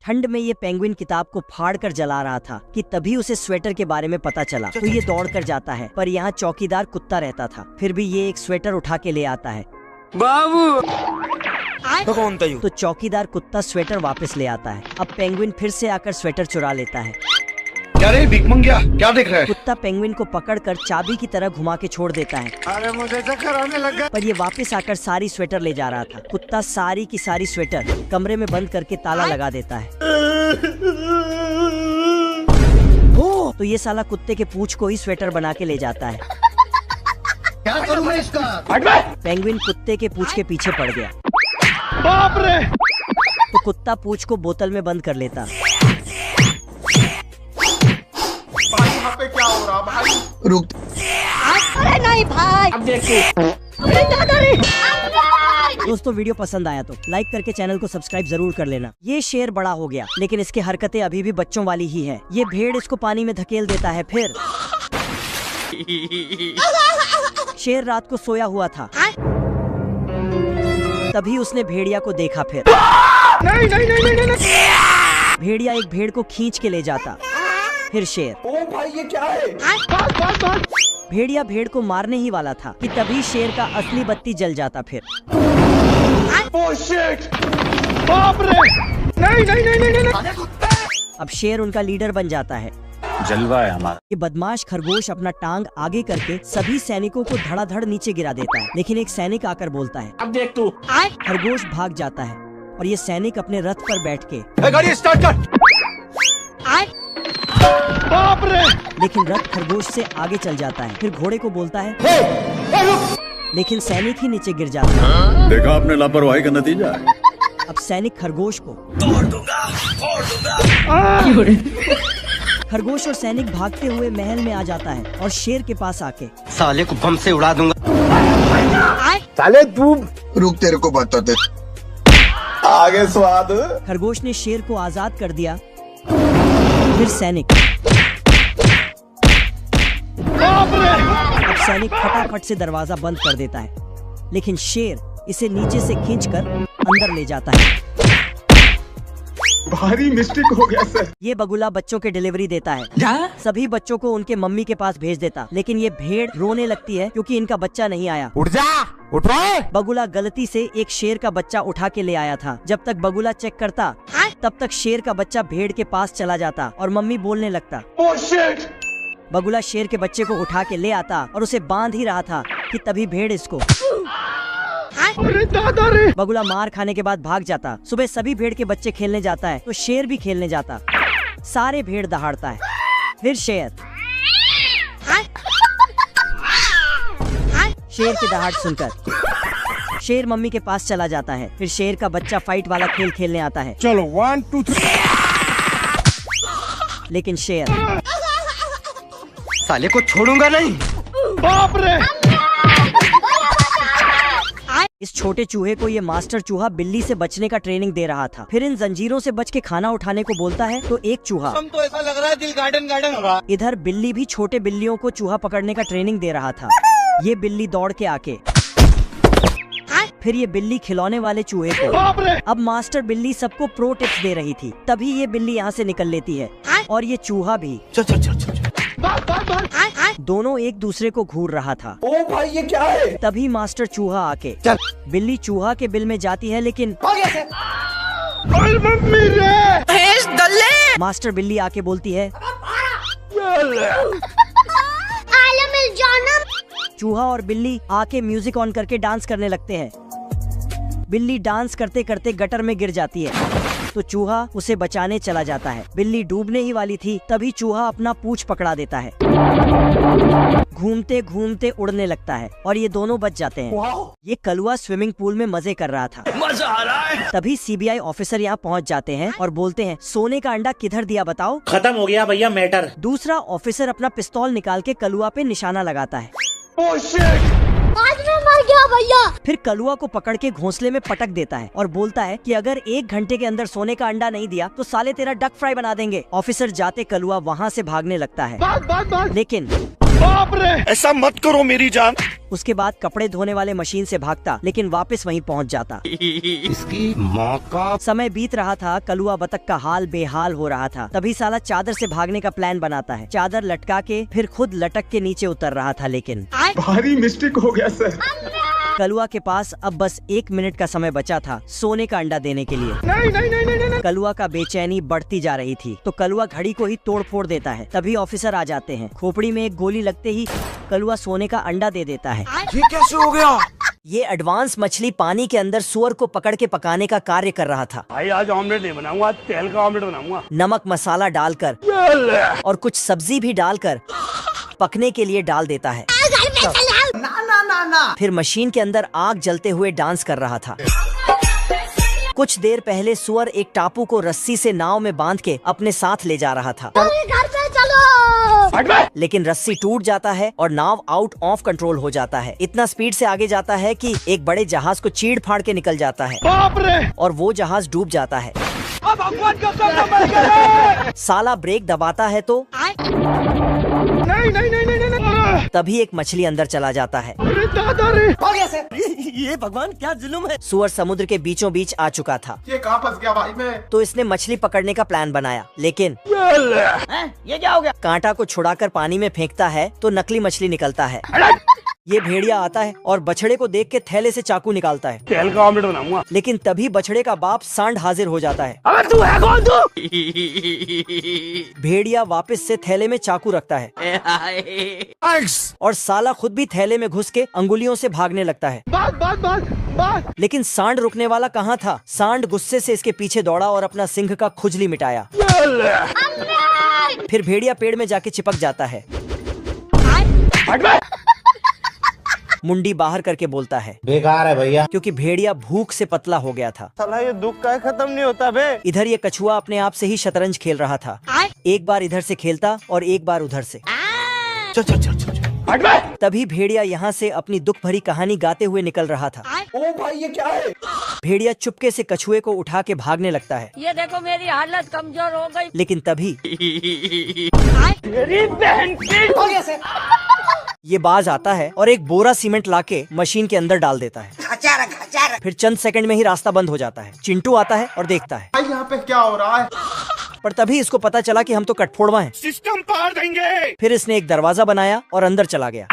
ठंड में ये पेंगुइन किताब को फाड़ कर जला रहा था कि तभी उसे स्वेटर के बारे में पता चला। तो ये दौड़ कर जाता है, पर यहाँ चौकीदार कुत्ता रहता था। फिर भी ये एक स्वेटर उठा के ले आता है। बाबू तो चौकीदार कुत्ता स्वेटर वापस ले आता है। अब पेंगुइन फिर से आकर स्वेटर चुरा लेता है। क्या रे भिखमंगिया, क्या देख रहा है? कुत्ता पेंगुइन को पकड़कर चाबी की तरह घुमा के छोड़ देता है। अरे मुझे चक्कर आने लगा। पर ये वापस आकर सारी स्वेटर ले जा रहा था। कुत्ता सारी की सारी स्वेटर कमरे में बंद करके ताला लगा देता है। तो ये साला कुत्ते के पूंछ को ही स्वेटर बना के ले जाता है। क्या करूं मैं इसका? पेंगुइन कुत्ते के पूंछ के पीछे पड़ गया। बाप रे! तो कुत्ता पूंछ को बोतल में बंद कर लेता। यहाँ पे क्या हो रहा भाई? रुक। अरे नहीं भाई, अब देखो। दोस्तों वीडियो पसंद आया तो लाइक करके चैनल को सब्सक्राइब जरूर कर लेना। ये शेर बड़ा हो गया, लेकिन इसकी हरकतें अभी भी बच्चों वाली ही है। ये भेड़ इसको पानी में धकेल देता है। फिर शेर रात को सोया हुआ था, तभी उसने भेड़िया को देखा। फिर नहीं। भेड़िया एक भेड़ को खींच के ले जाता। फिर शेर, ओ भाई ये क्या है? भेड़िया भेड़ को मारने ही वाला था कि तभी शेर का असली बत्ती जल जाता। फिर ओह शिट! बाप रे! नहीं। अब शेर उनका लीडर बन जाता है। जलवा है हमारा। ये बदमाश खरगोश अपना टांग आगे करके सभी सैनिकों को धड़ाधड़ नीचे गिरा देता है, लेकिन एक सैनिक आकर बोलता है। अब देख तू। खरगोश भाग जाता है और ये सैनिक अपने रथ पर बैठ के गाड़ी स्टार्ट कर। बाप रे! लेकिन रथ खरगोश से आगे चल जाता है। फिर घोड़े को बोलता है, लेकिन सैनिक ही नीचे गिर जाता है। देखा आपने लापरवाही का नतीजा। अब सैनिक खरगोश को तोड़ दूंगा। खरगोश और सैनिक भागते हुए महल में आ जाता है और शेर के पास आके साले को बम से उड़ा दूंगा। साले तू रुक, तेरे को बताते। आगे स्वाद। खरगोश ने शेर को आजाद कर दिया। फिर सैनिक, अब सैनिक फटाफट से दरवाजा बंद कर देता है, लेकिन शेर इसे नीचे से खींचकर अंदर ले जाता है। भारी मिस्टेक हो गया सर। ये बगुला बच्चों के डिलीवरी देता है। सभी बच्चों को उनके मम्मी के पास भेज देता, लेकिन ये भेड़ रोने लगती है क्योंकि इनका बच्चा नहीं आया। उठ जा, उठ रहा। बगुला गलती से एक शेर का बच्चा उठा के ले आया था। जब तक बगुला चेक करता, तब तक शेर का बच्चा भेड़ के पास चला जाता और मम्मी बोलने लगता। Oh shit! बगुला शेर के बच्चे को उठा के ले आता और उसे बांध ही रहा था कि तभी भेड़ इसको। अरे दादा रे! बगुला मार खाने के बाद भाग जाता। सुबह सभी भेड़ के बच्चे खेलने जाता है तो शेर भी खेलने जाता। सारे भेड़ दहाड़ता है। फिर शेर की दहाड़ सुनकर शेर मम्मी के पास चला जाता है। फिर शेर का बच्चा फाइट वाला खेल खेलने आता है। चलो 1 2 3। लेकिन शेर साले को छोड़ूंगा नहीं। बाप रे! इस छोटे चूहे को ये मास्टर चूहा बिल्ली से बचने का ट्रेनिंग दे रहा था। फिर इन जंजीरों से बच के खाना उठाने को बोलता है तो एक चूहा, हम तो ऐसा लग रहा है दिल गार्डन होगा। इधर बिल्ली भी छोटे बिल्लियों को चूहा पकड़ने का ट्रेनिंग दे रहा था। ये बिल्ली दौड़ के आके फिर ये बिल्ली खिलौने वाले चूहे को। बाप रे! अब मास्टर बिल्ली सबको प्रो टिप्स दे रही थी, तभी ये बिल्ली यहाँ से निकल लेती है और ये चूहा भी। चल। दोनों एक दूसरे को घूर रहा था। ओ भाई ये क्या है? तभी मास्टर चूहा आके चल। बिल्ली चूहा के बिल में जाती है, लेकिन ओए मम्मी रे! मास्टर बिल्ली आके बोलती है, चूहा और बिल्ली आके म्यूजिक ऑन करके डांस करने लगते हैं। बिल्ली डांस करते करते गटर में गिर जाती है तो चूहा उसे बचाने चला जाता है। बिल्ली डूबने ही वाली थी, तभी चूहा अपना पूंछ पकड़ा देता है। घूमते घूमते उड़ने लगता है और ये दोनों बच जाते हैं। ये कलुआ स्विमिंग पूल में मजे कर रहा था। मजा आ रहा है। तभी सीबीआई ऑफिसर यहाँ पहुँच जाते हैं और बोलते हैं, सोने का अंडा किधर दिया बताओ। खत्म हो गया भैया मैटर। दूसरा ऑफिसर अपना पिस्तौल निकाल के कलुआ पे निशाना लगाता है। Oh shit! आज मैं मर गया भैया। फिर कलुआ को पकड़ के घोंसले में पटक देता है और बोलता है कि अगर 1 घंटे के अंदर सोने का अंडा नहीं दिया तो साले तेरा डक फ्राई बना देंगे। ऑफिसर जाते कलुआ वहाँ से भागने लगता है, लेकिन बाप रे, ऐसा मत करो मेरी जान। उसके बाद कपड़े धोने वाले मशीन से भागता, लेकिन वापस वहीं पहुंच जाता। इसकी माँ का। समय बीत रहा था, कलुआ बतख का हाल बेहाल हो रहा था। तभी साला चादर से भागने का प्लान बनाता है। चादर लटका के फिर खुद लटक के नीचे उतर रहा था, लेकिन भारी मिस्टेक हो गया सर। कलुआ के पास अब बस 1 मिनट का समय बचा था सोने का अंडा देने के लिए। नहीं। कलुआ का बेचैनी बढ़ती जा रही थी, तो कलुआ घड़ी को ही तोड़ फोड़ देता है। तभी ऑफिसर आ जाते हैं। खोपड़ी में एक गोली लगते ही कलुआ सोने का अंडा दे देता है। ये कैसे हो गया? ये एडवांस मछली पानी के अंदर सुअर को पकड़ के पकाने का कार्य कर रहा था। भाई आज ऑमलेट नहीं बनाऊंगा, आज तेल का ऑमलेट बनाऊंगा। नमक मसाला डालकर और कुछ सब्जी भी डालकर पकने के लिए डाल देता है। फिर मशीन के अंदर आग जलते हुए डांस कर रहा था। कुछ देर पहले सुअर एक टापू को रस्सी से नाव में बांध के अपने साथ ले जा रहा था, घर पे चलो। लेकिन रस्सी टूट जाता है और नाव आउट ऑफ कंट्रोल हो जाता है। इतना स्पीड से आगे जाता है कि एक बड़े जहाज को चीड़ फाड़ के निकल जाता है बाप रे, और वो जहाज डूब जाता है। अब भगवान का कसम मर गया। साला ब्रेक दबाता है तो नहीं। तभी एक मछली अंदर चला जाता है। अरे दादा रे, ये भगवान क्या जुल्म है। सुअर समुद्र के बीचों बीच आ चुका था, ये कहाँ फंस गया भाई मैं? तो इसने मछली पकड़ने का प्लान बनाया, लेकिन ये क्या हो गया? कांटा को छुड़ाकर पानी में फेंकता है तो नकली मछली निकलता है। ये भेड़िया आता है और बछड़े को देख के थैले से चाकू निकालता है, तेल का ऑमलेट बनाऊंगा। लेकिन तभी बछड़े का बाप सांड हाजिर हो जाता है। अबे तू है कौन तू? भेड़िया वापस से थैले में चाकू रखता है और साला खुद भी थैले में घुस के अंगुलियों से भागने लगता है। बात। लेकिन सांड रुकने वाला कहाँ था। सांड गुस्से से इसके पीछे दौड़ा और अपना सिंह का खुजली मिटाया। फिर भेड़िया पेड़ में जाके चिपक जाता है। मुंडी बाहर करके बोलता है, बेकार है भैया। क्योंकि भेड़िया भूख से पतला हो गया था। साला ये दुख का खत्म नहीं होता बे। इधर ये कछुआ अपने आप से ही शतरंज खेल रहा था। एक बार इधर से खेलता और एक बार उधर से। चल। तभी भेड़िया यहाँ से अपनी दुख भरी कहानी गाते हुए निकल रहा था। ओ भाई ये क्या है? भेड़िया चुपके से कछुए को उठा के भागने लगता है, ये देखो मेरी हालत कमजोर हो गई। लेकिन तभी मेरी बहन की ये बाज आता है और एक बोरा सीमेंट लाके मशीन के अंदर डाल देता है। फिर चंद सेकंड में ही रास्ता बंद हो जाता है। चिंटू आता है और देखता है, भाई यहाँ पे क्या हो रहा है? पर तभी इसको पता चला कि हम तो कटफोड़वा हैं। सिस्टम पार देंगे। फिर इसने एक दरवाजा बनाया और अंदर चला गया।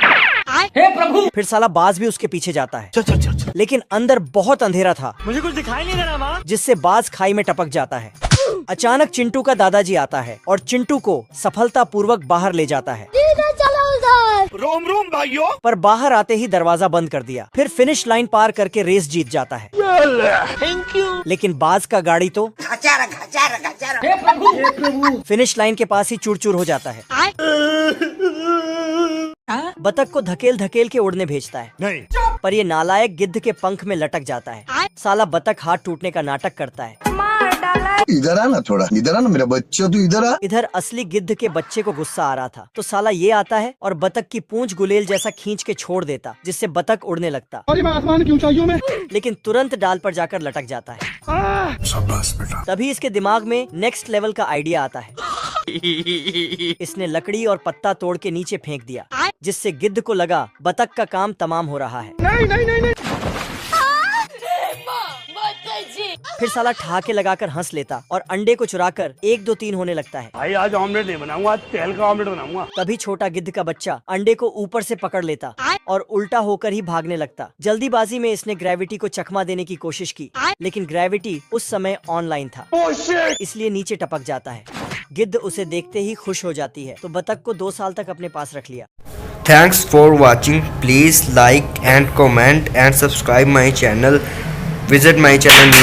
हे प्रभु। फिर साला बाज भी उसके पीछे जाता है, चल। लेकिन अंदर बहुत अंधेरा था, मुझे कुछ दिखाई नहीं दे रहा माँ। जिससे बाज खाई में टपक जाता है। अचानक चिंटू का दादाजी आता है और चिंटू को सफलतापूर्वक बाहर ले जाता है। चलो उधर। रोम भाइयों। पर बाहर आते ही दरवाजा बंद कर दिया। फिर फिनिश लाइन पार करके रेस जीत जाता है। Thank you. लेकिन बाज का गाड़ी तो हे प्रभु। फिनिश लाइन के पास ही चूर-चूर हो जाता है। बतख को धकेल धकेल के उड़ने भेजता है, नहीं। पर ये नालायक गिद्ध के पंख में लटक जाता है। साला बतख हाथ टूटने का नाटक करता है। इधर आना थोड़ा, इधर आना मेरा बच्चा, तू इधर आ। इधर असली गिद्ध के बच्चे को गुस्सा आ रहा था, तो साला ये आता है और बतख की पूंछ गुलेल जैसा खींच के छोड़ देता, जिससे बतख उड़ने लगता। अरे मैं आसमान की ऊंचाइयों में। लेकिन तुरंत डाल पर जाकर लटक जाता है। शाबाश बेटा। तभी इसके दिमाग में नेक्स्ट लेवल का आइडिया आता है। इसने लकड़ी और पत्ता तोड़ के नीचे फेंक दिया, जिससे गिद्ध को लगा बतख का काम तमाम हो रहा है। नहीं। फिर साला ठहाके लगाकर हंस लेता और अंडे को चुराकर 1 2 3 होने लगता है। भाई आज ऑमलेट नहीं बनाऊंगा, आज तेल का ऑमलेट बनाऊंगा। तभी छोटा गिद्ध का बच्चा अंडे को ऊपर से पकड़ लेता और उल्टा होकर ही भागने लगता। जल्दीबाजी में इसने ग्रेविटी को चकमा देने की कोशिश की, लेकिन ग्रेविटी उस समय ऑनलाइन था, इसलिए नीचे टपक जाता है। गिद्ध उसे देखते ही खुश हो जाती है, तो बतख को 2 साल तक अपने पास रख लिया। Thanks for watching. Please like and comment and subscribe my channel. Visit my channel.